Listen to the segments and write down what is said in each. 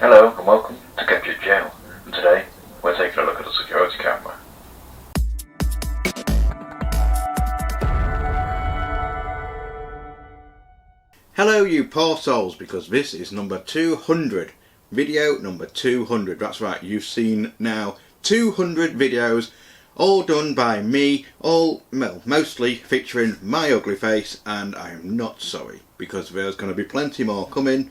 Hello and welcome to Captured Jail, and today we're taking a look at a security camera. Hello you poor souls, because this is number 200, video number 200, that's right, you've seen now 200 videos, all done by me, mostly featuring my ugly face, and I am not sorry, because there's going to be plenty more coming.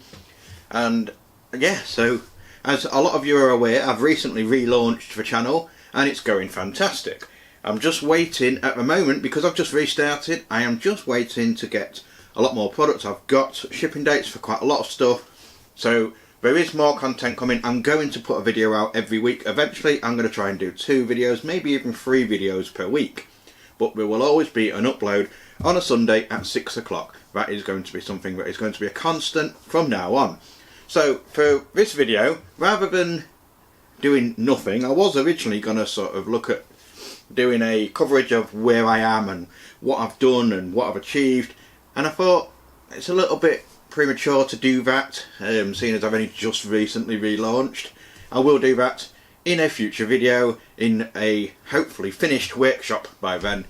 And yeah, so as a lot of you are aware, I've recently relaunched the channel and it's going fantastic. I'm just waiting at the moment, because I've just restarted, I am just waiting to get a lot more products. I've got shipping dates for quite a lot of stuff, so there is more content coming. I'm going to put a video out every week. Eventually I'm going to try and do 2 videos, maybe even 3 videos per week, but there will always be an upload on a Sunday at 6 o'clock. That is going to be something that is going to be a constant from now on. So for this video, rather than doing nothing, I was originally going to sort of look at doing a coverage of where I am and what I've done and what I've achieved, and I thought it's a little bit premature to do that, seeing as I've only just recently relaunched. I will do that in a future video in a hopefully finished workshop by then,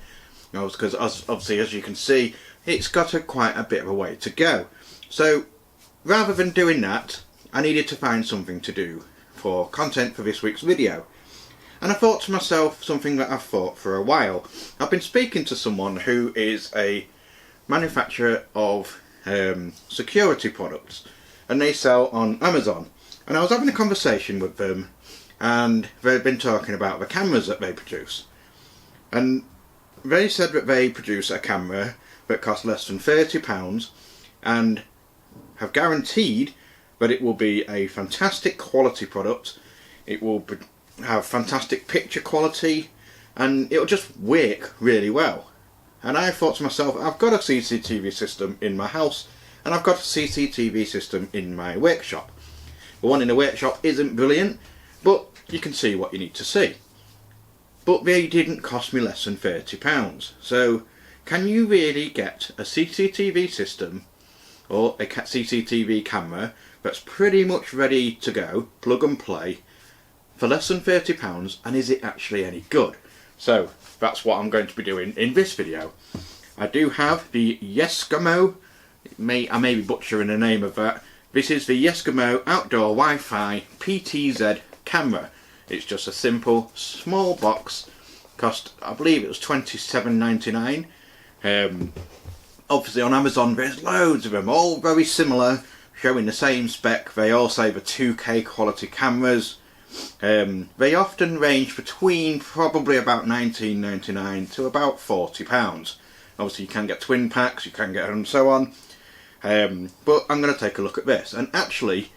because obviously, as you can see, it's got quite a bit of a way to go. So rather than doing that, I needed to find something to do for content for this week's video. And I thought to myself something that I've thought for a while. I've been speaking to someone who is a manufacturer of security products, and they sell on Amazon. And I was having a conversation with them, and they've been talking about the cameras that they produce. And they said that they produce a camera that costs less than £30 and have guaranteed that it will be a fantastic quality product. It will have fantastic picture quality and it'll just work really well. And I thought to myself, I've got a CCTV system in my house and I've got a CCTV system in my workshop. The one in the workshop isn't brilliant, but you can see what you need to see. But they didn't cost me less than £30. So can you really get a CCTV system or a CCTV camera that's pretty much ready to go, plug and play, for less than £30, and is it actually any good? So that's what I'm going to be doing in this video. I do have the Eskimo, I may be butchering the name of that. This is the Eskimo Outdoor Wi-Fi PTZ camera. It's just a simple small box, cost, I believe it was £27.99. Obviously on Amazon there's loads of them, all very similar, showing the same spec. They all say the 2K quality cameras. They often range between probably about £19.99 to about £40. Obviously you can get twin packs, you can get and so on. But I'm going to take a look at this, and actually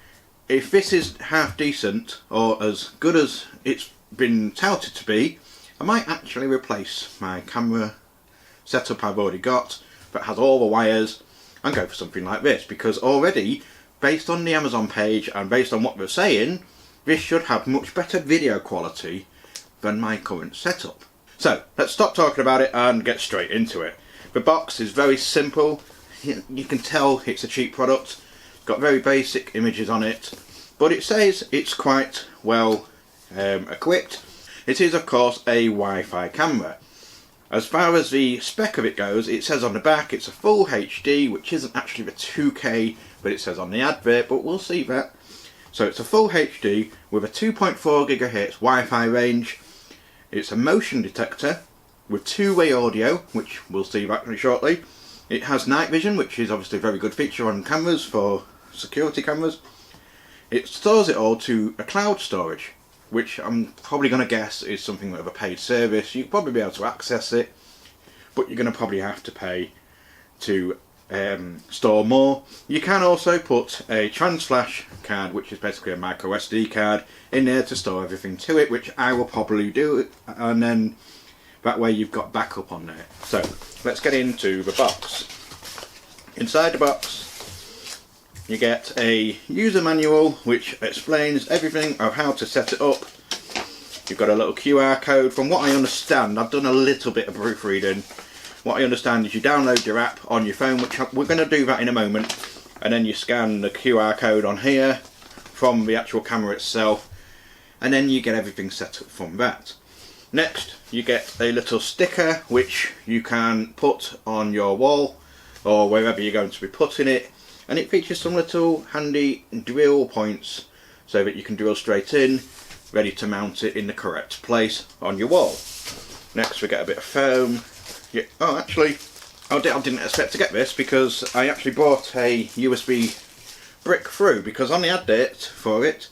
if this is half decent or as good as it's been touted to be, I might actually replace my camera setup I've already got that has all the wires and go for something like this, because already, based on the Amazon page and based on what they're saying, this should have much better video quality than my current setup. So let's stop talking about it and get straight into it. The box is very simple. You can tell it's a cheap product. It's got very basic images on it, but it says it's quite well equipped. It is of course a Wi-Fi camera. As far as the spec of it goes, it says on the back it's a full HD, which isn't actually the 2K, but it says on the advert, but we'll see that. So it's a full HD with a 2.4 GHz Wi-Fi range. It's a motion detector with 2-way audio, which we'll see that very shortly. It has night vision, which is obviously a very good feature on cameras for security cameras. It stores it all to a cloud storage, which I'm probably going to guess is something of a paid service. You'll probably be able to access it, but you're going to probably have to pay to store more. You can also put a transflash card, which is basically a micro SD card, in there to store everything to it, which I will probably do, and then that way you've got backup on there. So let's get into the box. Inside the box you get a user manual which explains everything of how to set it up. You've got a little QR code. From what I understand, I've done a little bit of proofreading, what I understand is you download your app on your phone, which we're going to do that in a moment, and then you scan the QR code on here from the actual camera itself, and then you get everything set up from that. Next you get a little sticker which you can put on your wall or wherever you're going to be putting it, and it features some little handy drill points so that you can drill straight in, ready to mount it in the correct place on your wall. Next we get a bit of foam. Yeah, oh actually I didn't expect to get this because I actually bought a USB brick through, because on the advert for it,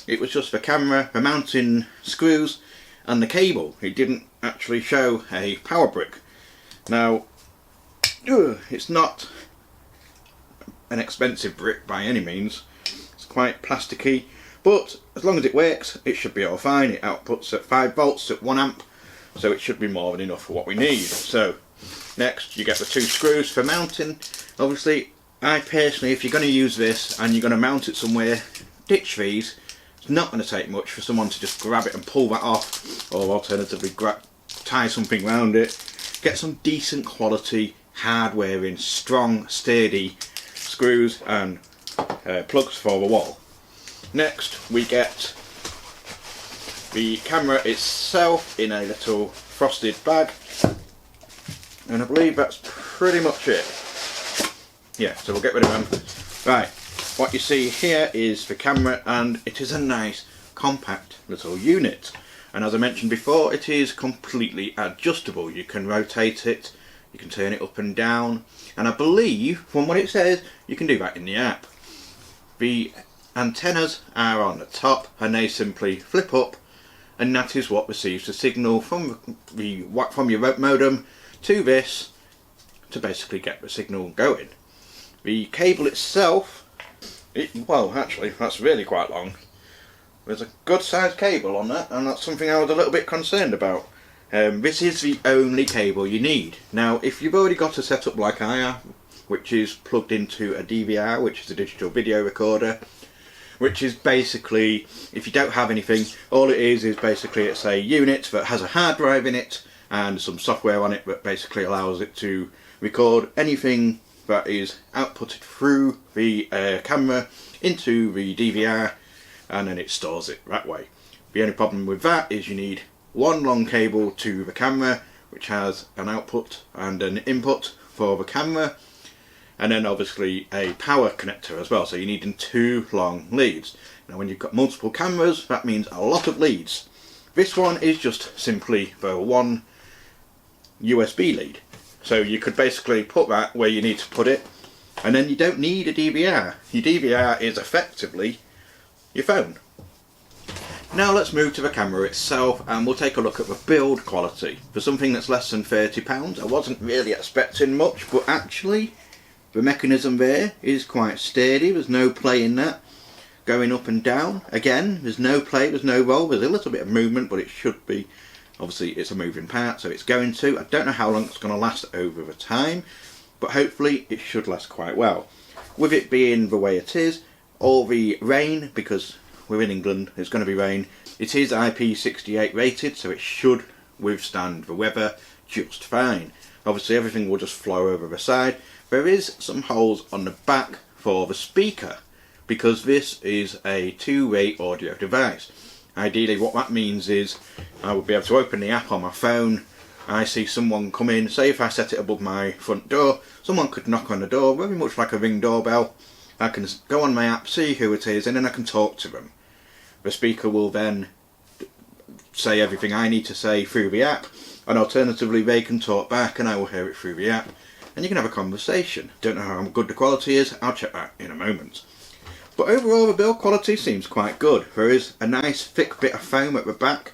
it was just the camera, the mounting screws and the cable. It didn't actually show a power brick. Now it's not an expensive brick by any means, it's quite plasticky, but as long as it works it should be all fine. It outputs at 5 volts at 1 amp, so it should be more than enough for what we need. So next you get the 2 screws for mounting. Obviously I personally, if you're going to use this and you're going to mount it somewhere, ditch these. It's not going to take much for someone to just grab it and pull that off, or alternatively tie something around it. Get some decent quality hardware in, strong, sturdy screws and plugs for the wall. Next we get the camera itself in a little frosted bag, and I believe that's pretty much it. Yeah, so we'll get rid of them. Right, what you see here is the camera, and it is a nice compact little unit, and as I mentioned before, it is completely adjustable. You can rotate it, you can turn it up and down, and I believe from what it says you can do that in the app. The antennas are on the top and they simply flip up, and that is what receives the signal from your modem to this to basically get the signal going. The cable itself, well actually that's really quite long. There's a good sized cable on that, and that's something I was a little bit concerned about. This is the only cable you need. Now if you've already got a setup like I have, which is plugged into a DVR, which is a digital video recorder, which is basically, if you don't have anything, all it is basically it's a unit that has a hard drive in it and some software on it that basically allows it to record anything that is outputted through the camera into the DVR, and then it stores it that way. The only problem with that is you need one long cable to the camera, which has an output and an input for the camera, and then obviously a power connector as well, so you need 2 long leads. Now when you've got multiple cameras, that means a lot of leads. This one is just simply the one USB lead, so you could basically put that where you need to put it, and then you don't need a DVR. Your DVR is effectively your phone. Now let's move to the camera itself, and we'll take a look at the build quality. For something that's less than £30, I wasn't really expecting much, but actually the mechanism there is quite sturdy. There's no play in that going up and down. Again, there's no play, there's no roll, there's a little bit of movement, but it should be, obviously it's a moving part, so it's going to. I don't know how long it's going to last over the time, but hopefully it should last quite well. With it being the way it is, all the rain, because we're in England, it's going to be rain, it is IP68 rated, so it should withstand the weather just fine. Obviously everything will just flow over the side. There is some holes on the back for the speaker, because this is a two-way audio device. Ideally what that means is I would be able to open the app on my phone, I see someone come in, say if I set it above my front door, someone could knock on the door, very much like a Ring doorbell. I can go on my app, see who it is, and then I can talk to them. The speaker will then say everything I need to say through the app, and alternatively they can talk back and I will hear it through the app, and you can have a conversation. Don't know how good the quality is, I'll check that in a moment. But overall the build quality seems quite good. There is a nice thick bit of foam at the back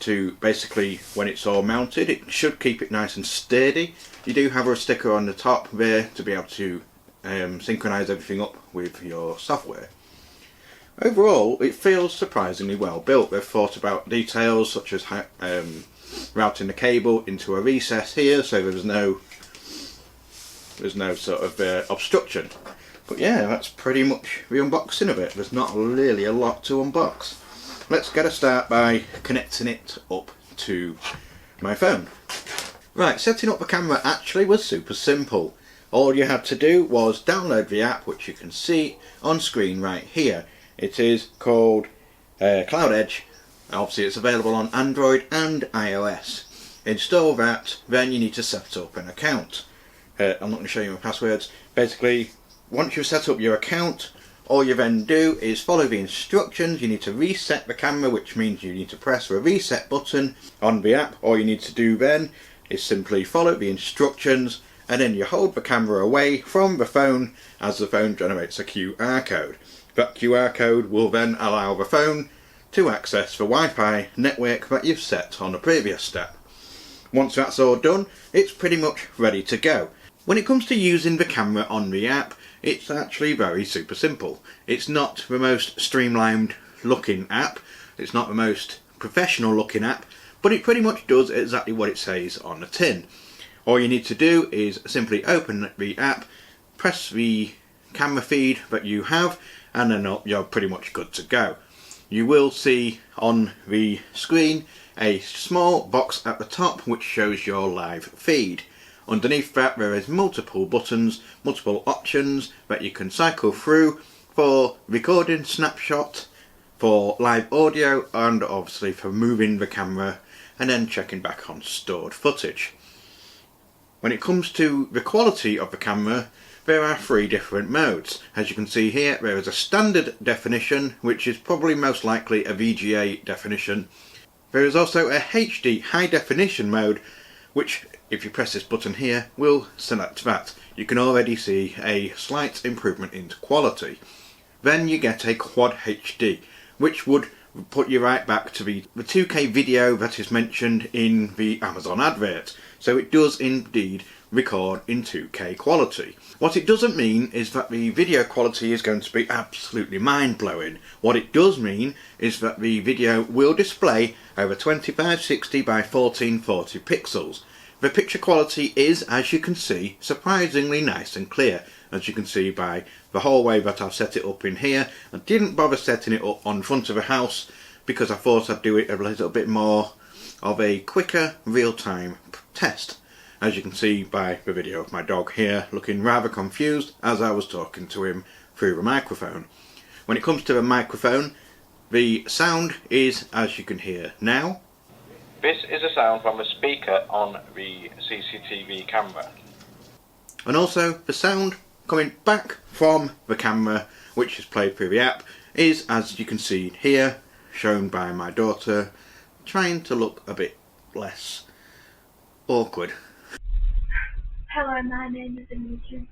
to basically, when it's all mounted, it should keep it nice and sturdy. You do have a sticker on the top there to be able to synchronise everything up with your software. Overall it feels surprisingly well built. They've thought about details such as routing the cable into a recess here, so there's no sort of obstruction. But yeah, that's pretty much the unboxing of it. There's not really a lot to unbox. Let's get a start by connecting it up to my phone. Right, setting up the camera actually was super simple. All you had to do was download the app, which you can see on screen right here. It is called Cloud Edge. Obviously it's available on Android and iOS. Install that, then you need to set up an account. I'm not going to show you my passwords. Basically, once you've set up your account, all you then do is follow the instructions. You need to reset the camera, which means you need to press the reset button on the app. All you need to do then is simply follow the instructions, and then you hold the camera away from the phone as the phone generates a QR code. That QR code will then allow the phone to access the Wi-Fi network that you've set on the previous step. Once that's all done, it's pretty much ready to go. When it comes to using the camera on the app, it's actually very super simple. It's not the most streamlined looking app, it's not the most professional looking app, but it pretty much does exactly what it says on the tin. All you need to do is simply open the app, press the camera feed that you have, and then you're pretty much good to go. You will see on the screen a small box at the top which shows your live feed. Underneath that there is multiple buttons, multiple options that you can cycle through for recording, snapshot, for live audio, and obviously for moving the camera and then checking back on stored footage. When it comes to the quality of the camera, there are 3 different modes. As you can see here, there is a standard definition, which is probably most likely a VGA definition. There is also a HD high definition mode, which if you press this button here will select that. You can already see a slight improvement in quality. Then you get a Quad HD, which would put you right back to the 2K video that is mentioned in the Amazon advert. So it does indeed record in 2K quality. What it doesn't mean is that the video quality is going to be absolutely mind-blowing. What it does mean is that the video will display over 2560 by 1440 pixels. The picture quality is, as you can see, surprisingly nice and clear, as you can see by the whole way that I've set it up in here. I didn't bother setting it up on front of a house because I thought I'd do it a little bit more of a quicker real-time test. As you can see by the video of my dog here looking rather confused as I was talking to him through the microphone. When it comes to the microphone, the sound is as you can hear now. This is a sound from the speaker on the CCTV camera. And also the sound coming back from the camera, which is played through the app, is as you can see here, shown by my daughter, trying to look a bit less awkward. Hello, my name is Anita.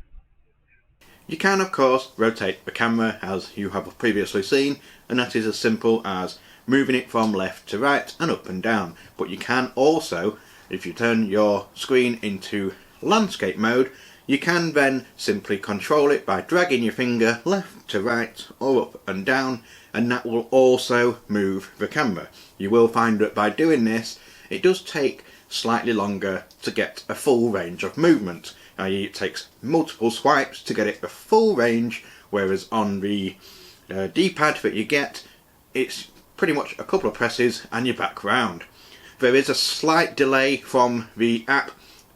You can of course rotate the camera as you have previously seen, and that is as simple as moving it from left to right and up and down. But you can also, if you turn your screen into landscape mode, you can then simply control it by dragging your finger left to right or up and down, and that will also move the camera. You will find that by doing this, it does take slightly longer to get a full range of movement, i.e. it takes multiple swipes to get it the full range, whereas on the D-pad that you get, it's pretty much a couple of presses and you're back round. There is a slight delay from the app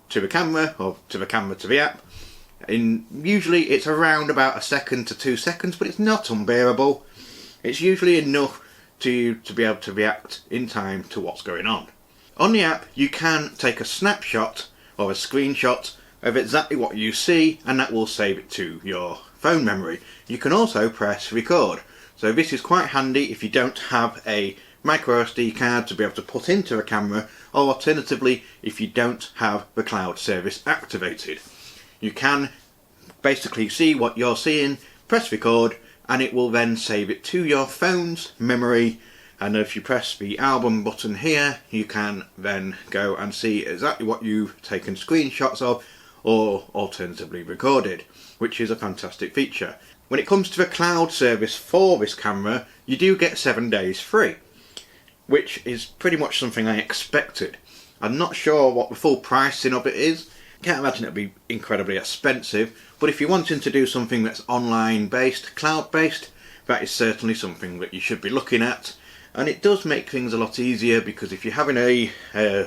to the camera, or to the camera to the app. Usually it's around about 1 second to 2 seconds, but it's not unbearable. It's usually enough to be able to react in time to what's going on. On the app you can take a snapshot or a screenshot of exactly what you see, and that will save it to your phone memory. You can also press record. So this is quite handy if you don't have a micro SD card to be able to put into a camera, or alternatively if you don't have the cloud service activated. You can basically see what you're seeing, press record, and it will then save it to your phone's memory. And if you press the album button here, you can then go and see exactly what you've taken screenshots of or alternatively recorded, which is a fantastic feature. When it comes to the cloud service for this camera, you do get 7 days free, which is pretty much something I expected. I'm not sure what the full pricing of it is. Can't imagine it'd be incredibly expensive, but if you're wanting to do something that's online based, cloud based, that is certainly something that you should be looking at. And it does make things a lot easier, because if you're having a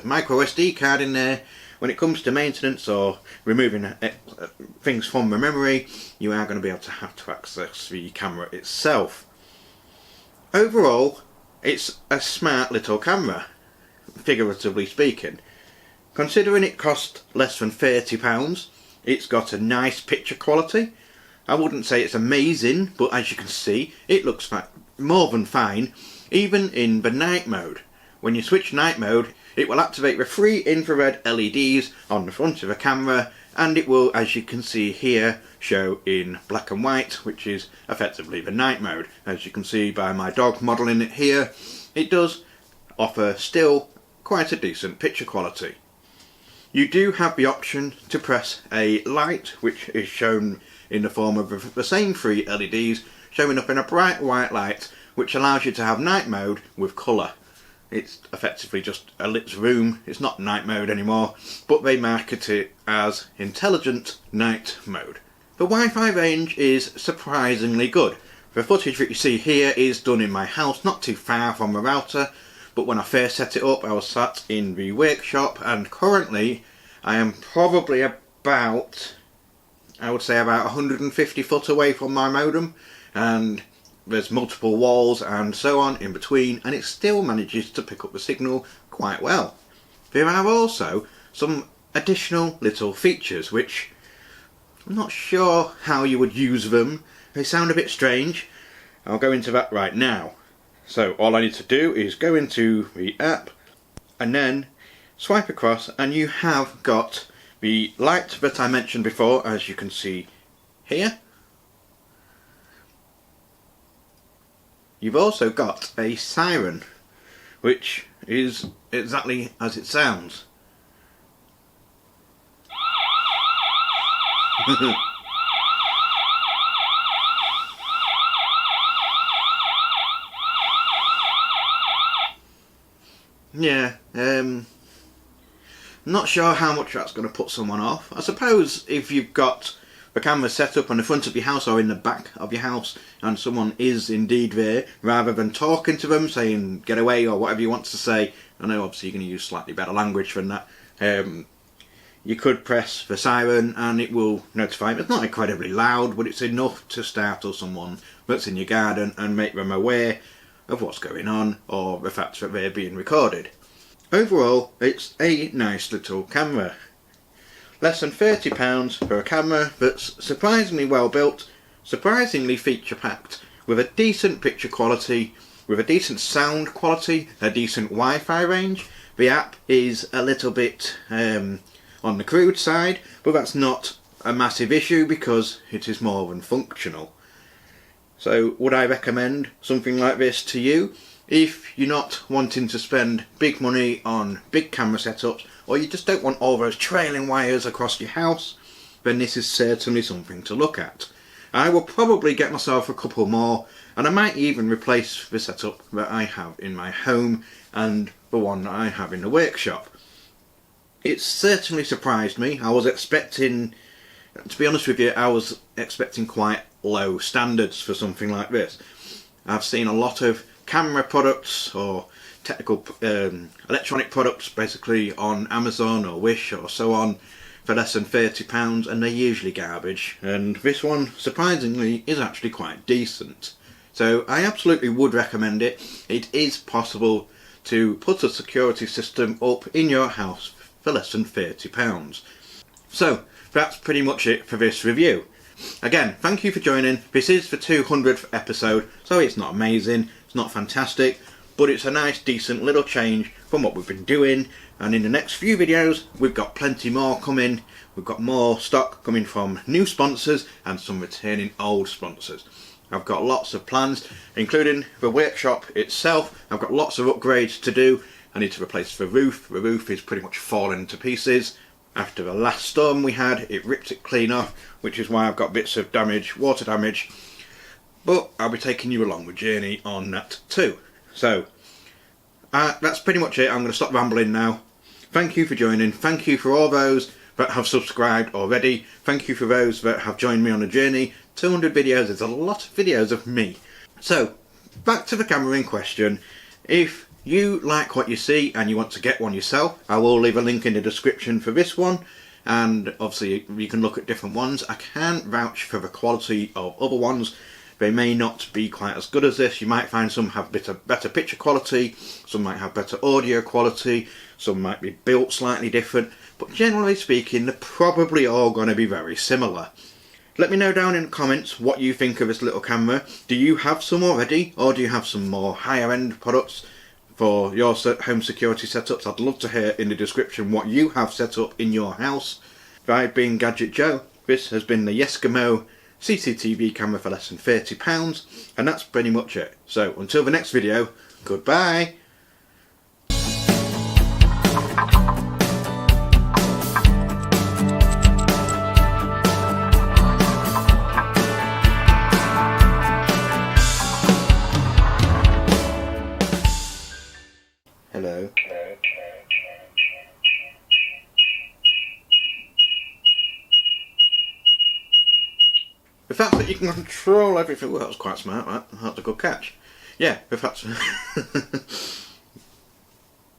micro SD card in there, when it comes to maintenance or removing things from the memory, you are going to be able to have to access the camera itself. Overall, it's a smart little camera, figuratively speaking. Considering it cost less than £30, it's got a nice picture quality. I wouldn't say it's amazing, but as you can see, it looks more than fine, even in the night mode. When you switch night mode, it will activate the 3 infrared LEDs on the front of the camera, and it will, as you can see here, show in black and white, which is effectively the night mode. As you can see by my dog modelling it here, it does offer still quite a decent picture quality. You do have the option to press a light, which is shown in the form of the same 3 LEDs showing up in a bright white light, which allows you to have night mode with colour. It's effectively just a lit room. It's not night mode anymore, but they market it as intelligent night mode. The Wi-Fi range is surprisingly good. The footage that you see here is done in my house, not too far from the router, but when I first set it up I was sat in the workshop, and currently I am probably about, I would say about 150 foot away from my modem, and there's multiple walls and so on in between, and it still manages to pick up the signal quite well. There are also some additional little features which I'm not sure how you would use them. They sound a bit strange. I'll go into that right now. So all I need to do is go into the app and then swipe across, and you have got the light that I mentioned before, as you can see here. You've also got a siren, which is exactly as it sounds. Yeah, not sure how much that's going to put someone off. I suppose if you've got the camera set up on the front of your house or in the back of your house and someone is indeed there, rather than talking to them saying get away or whatever you want to say, I know obviously you're going to use slightly better language than that, you could press the siren and it will notify them. It's not incredibly loud, but it's enough to startle someone that's in your garden and make them aware of what's going on or the fact that they're being recorded. Overall, it's a nice little camera. Less than £30 for a camera that's surprisingly well built, surprisingly feature packed, with a decent picture quality, with a decent sound quality, a decent Wi-Fi range. The app is a little bit on the crude side, but that's not a massive issue because it is more than functional. So would I recommend something like this to you? If you're not wanting to spend big money on big camera setups, or you just don't want all those trailing wires across your house, then this is certainly something to look at. I will probably get myself a couple more, and I might even replace the setup that I have in my home and the one that I have in the workshop. It certainly surprised me. I was expecting, to be honest with you, I was expecting quite low standards for something like this. I've seen a lot of camera products or technical electronic products basically on Amazon or Wish or so on for less than £30, and they're usually garbage, and this one surprisingly is actually quite decent. So I absolutely would recommend it. It is possible to put a security system up in your house for less than £30. So that's pretty much it for this review. Again, thank you for joining. This is the 200th episode, so it's not amazing, it's not fantastic, but it's a nice decent little change from what we've been doing, and in the next few videos we've got plenty more coming. We've got more stock coming from new sponsors and some returning old sponsors. I've got lots of plans, including the workshop itself. I've got lots of upgrades to do. I need to replace the roof. The roof is pretty much falling to pieces. After the last storm we had, it ripped it clean off, which is why I've got bits of damage, water damage. But I'll be taking you along the journey on that too. So, that's pretty much it. I'm going to stop rambling now. Thank you for joining. Thank you for all those that have subscribed already. Thank you for those that have joined me on the journey. 200 videos is a lot of videos of me. So, back to the camera in question. If you like what you see and you want to get one yourself, I will leave a link in the description for this one, and obviously you can look at different ones. I can't vouch for the quality of other ones, They may not be quite as good as this. You might find some have better picture quality, some might have better audio quality, some might be built slightly different, but generally speaking they're probably all going to be very similar. Let me know down in the comments what you think of this little camera. Do you have some already, or do you have some more higher end products for your home security setups? I'd love to hear in the description what you have set up in your house. I've been Gadget Joe. This has been the Eskimo CCTV camera for less than £30, and that's pretty much it. So until the next video, goodbye. Hello. The fact that you can control everything, well, that was quite smart, right? That's a good catch. Yeah, the fact